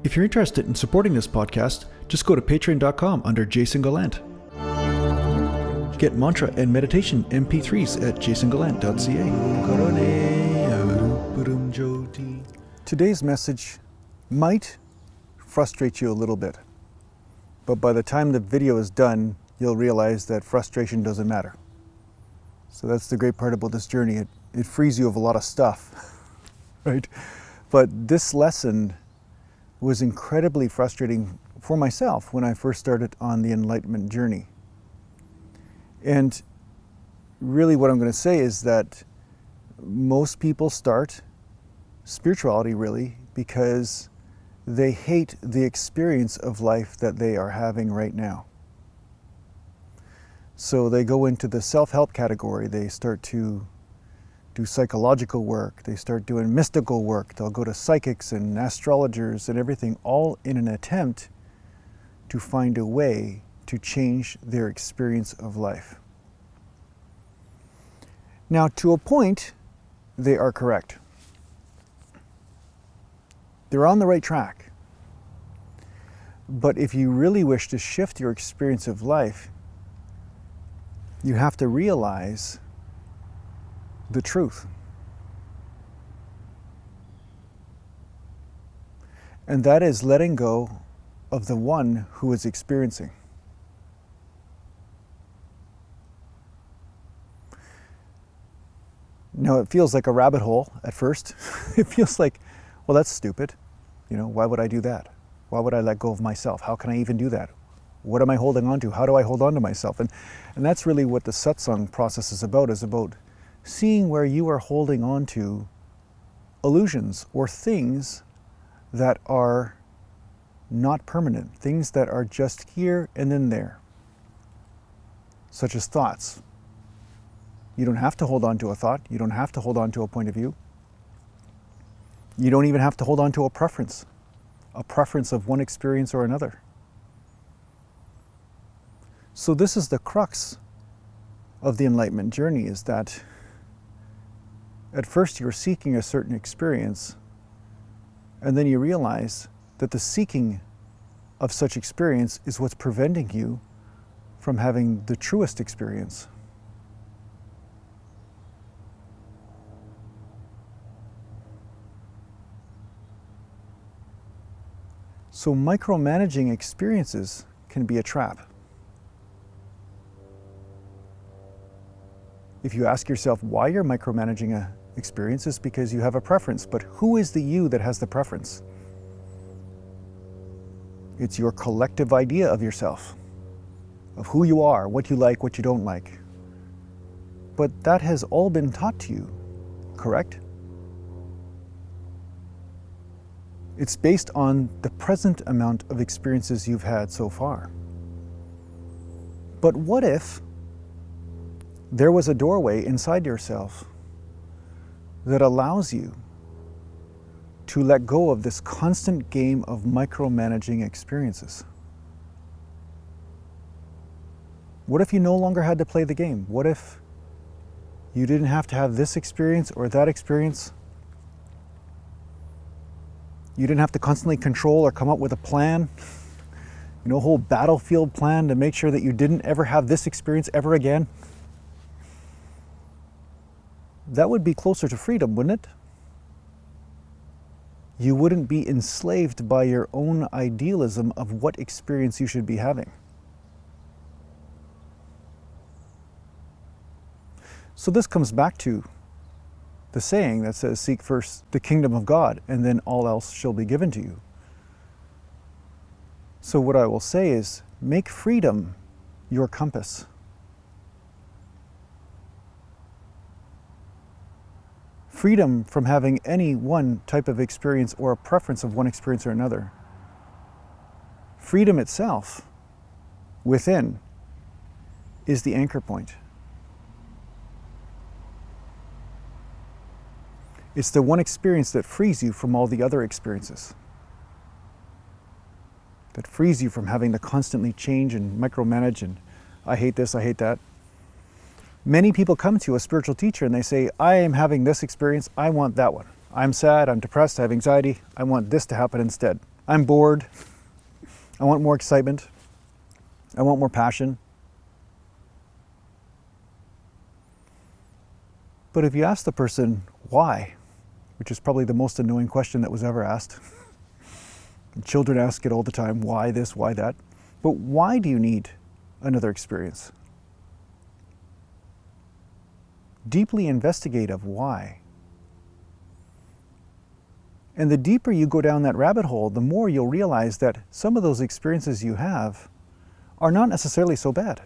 If you're interested in supporting this podcast, just go to patreon.com under Jason Gallant. Get mantra and meditation MP3s at JasonGallant.ca. Today's message might frustrate you a little bit, but by the time the video is done, you'll realize that frustration doesn't matter. So that's the great part about this journey. It frees you of a lot of stuff, right? But this lesson was incredibly frustrating for myself when I first started on the enlightenment journey. And really what I'm going to say is that most people start spirituality really because they hate the experience of life that they are having right now. So they go into the self-help category. They start to do psychological work. They start doing mystical work. They'll go to psychics and astrologers and everything, all in an attempt to find a way to change their experience of life. Now, to a point, they are correct. They're on the right track. But if you really wish to shift your experience of life, you have to realize the truth. And that is letting go of the one who is experiencing. Now, it feels like a rabbit hole at first. It feels like, well, that's stupid. Why would I do that? Why would I let go of myself? How can I even do that? What am I holding on to? How do I hold on to myself? And that's really what the satsang process is about seeing where you are holding on to illusions or things that are not permanent, things that are just here and then there, such as thoughts. You don't have to hold on to a thought. You don't have to hold on to a point of view. You don't even have to hold on to a preference of one experience or another. So this is the crux of the enlightenment journey, is that at first you're seeking a certain experience, and then you realize that the seeking of such experience is what's preventing you from having the truest experience. So micromanaging experiences can be a trap. If you ask yourself why you're micromanaging an experience, it's because you have a preference. But who is the you that has the preference? It's your collective idea of yourself, of who you are, what you like, what you don't like. But that has all been taught to you, correct? It's based on the present amount of experiences you've had so far. But what if there was a doorway inside yourself that allows you to let go of this constant game of micromanaging experiences? What if you no longer had to play the game? What if you didn't have to have this experience or that experience? You didn't have to constantly control or come up with a plan, a whole battlefield plan to make sure that you didn't ever have this experience ever again. That would be closer to freedom, wouldn't it? You wouldn't be enslaved by your own idealism of what experience you should be having. So this comes back to the saying that says, seek first the kingdom of God, and then all else shall be given to you. So what I will say is, make freedom your compass. Freedom from having any one type of experience or a preference of one experience or another. Freedom itself, within, is the anchor point. It's the one experience that frees you from all the other experiences. That frees you from having to constantly change and micromanage and I hate this, I hate that. Many people come to a spiritual teacher and they say, I am having this experience, I want that one. I'm sad, I'm depressed, I have anxiety, I want this to happen instead. I'm bored. I want more excitement. I want more passion. But if you ask the person why, which is probably the most annoying question that was ever asked. Children ask it all the time, why this, why that? But why do you need another experience? Deeply investigate of why. And the deeper you go down that rabbit hole, the more you'll realize that some of those experiences you have are not necessarily so bad.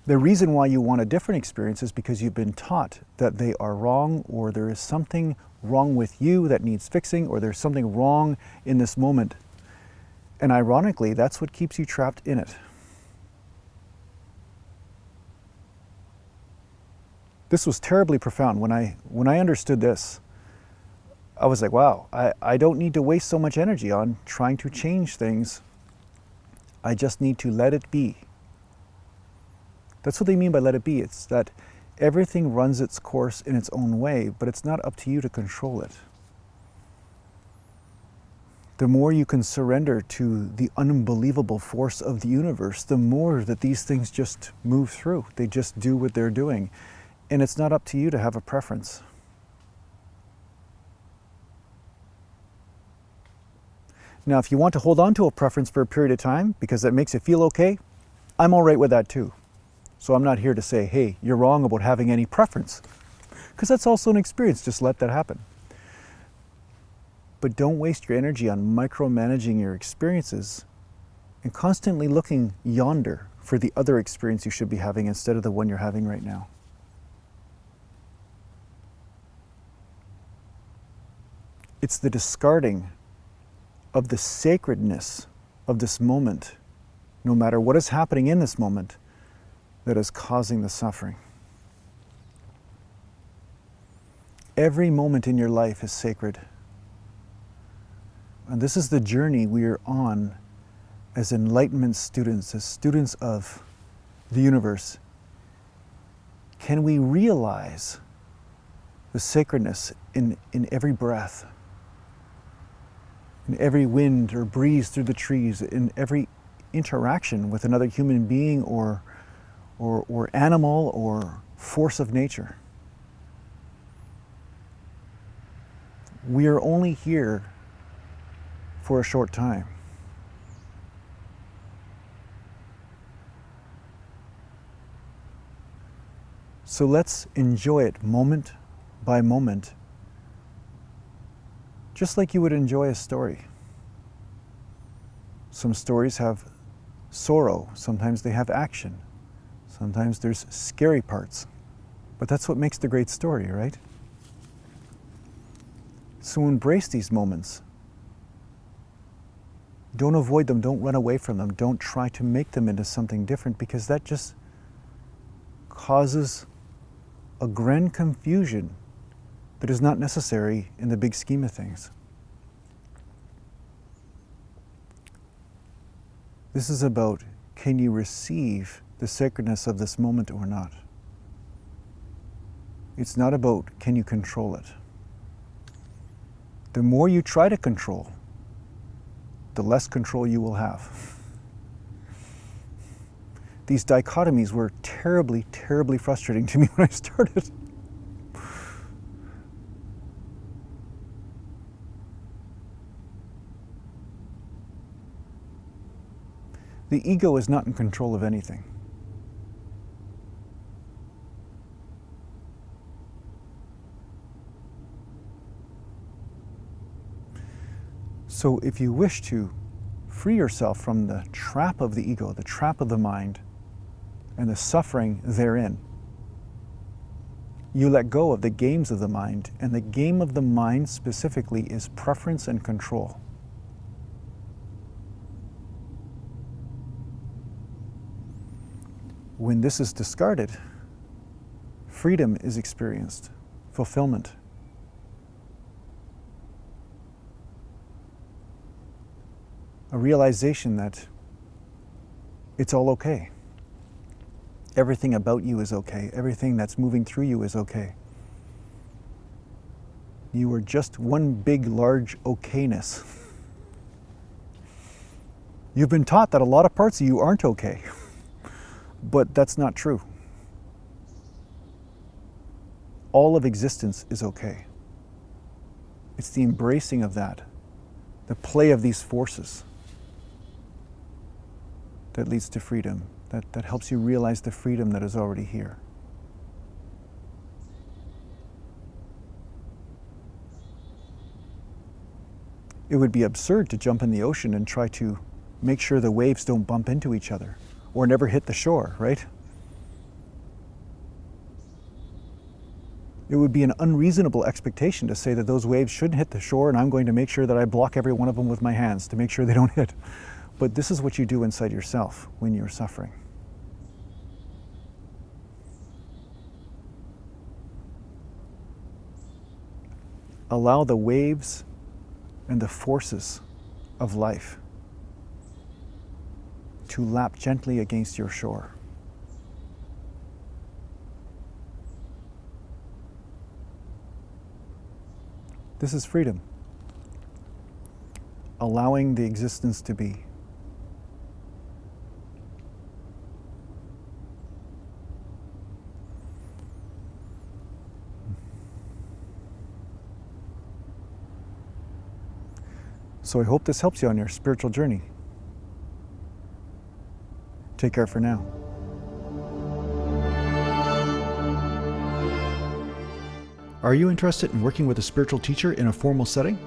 The reason why you want a different experience is because you've been taught that they are wrong, or there is something wrong with you that needs fixing, or there's something wrong in this moment. And ironically, that's what keeps you trapped in it. This was terribly profound. When I understood this, I was like, wow, I don't need to waste so much energy on trying to change things. I just need to let it be. That's what they mean by let it be. It's that everything runs its course in its own way, but it's not up to you to control it. The more you can surrender to the unbelievable force of the universe, the more that these things just move through. They just do what they're doing. And it's not up to you to have a preference. Now, if you want to hold on to a preference for a period of time because that makes it feel okay, I'm all right with that too. So I'm not here to say, hey, you're wrong about having any preference, because that's also an experience. Just let that happen. But don't waste your energy on micromanaging your experiences and constantly looking yonder for the other experience you should be having instead of the one you're having right now. It's the discarding of the sacredness of this moment, no matter what is happening in this moment, that is causing the suffering. Every moment in your life is sacred. And this is the journey we are on as enlightenment students, as students of the universe. Can we realize the sacredness in every breath, in every wind or breeze through the trees, in every interaction with another human being or animal or force of nature? We are only here for a short time. So let's enjoy it moment by moment, just like you would enjoy a story. Some stories have sorrow, sometimes they have action. Sometimes there's scary parts, but that's what makes the great story, right? So embrace these moments. Don't avoid them, don't run away from them, don't try to make them into something different, because that just causes a grand confusion that is not necessary in the big scheme of things. This is about, can you receive the sacredness of this moment or not? It's not about, can you control it? The more you try to control, the less control you will have. These dichotomies were terribly, terribly frustrating to me when I started. The ego is not in control of anything. So if you wish to free yourself from the trap of the ego, the trap of the mind, and the suffering therein, you let go of the games of the mind, and the game of the mind specifically is preference and control. When this is discarded, freedom is experienced, fulfillment. A realization that it's all okay. Everything about you is okay. Everything that's moving through you is okay. You are just one big, large okayness. You've been taught that a lot of parts of you aren't okay, but that's not true. All of existence is okay. It's the embracing of that, the play of these forces, that leads to freedom, that helps you realize the freedom that is already here. It would be absurd to jump in the ocean and try to make sure the waves don't bump into each other or never hit the shore, right? It would be an unreasonable expectation to say that those waves shouldn't hit the shore and I'm going to make sure that I block every one of them with my hands to make sure they don't hit. But this is what you do inside yourself when you're suffering. Allow the waves and the forces of life to lap gently against your shore. This is freedom. Allowing the existence to be. So I hope this helps you on your spiritual journey. Take care for now. Are you interested in working with a spiritual teacher in a formal setting?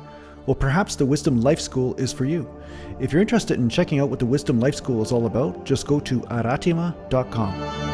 Well, perhaps the Wisdom Life School is for you. If you're interested in checking out what the Wisdom Life School is all about, just go to aratima.com.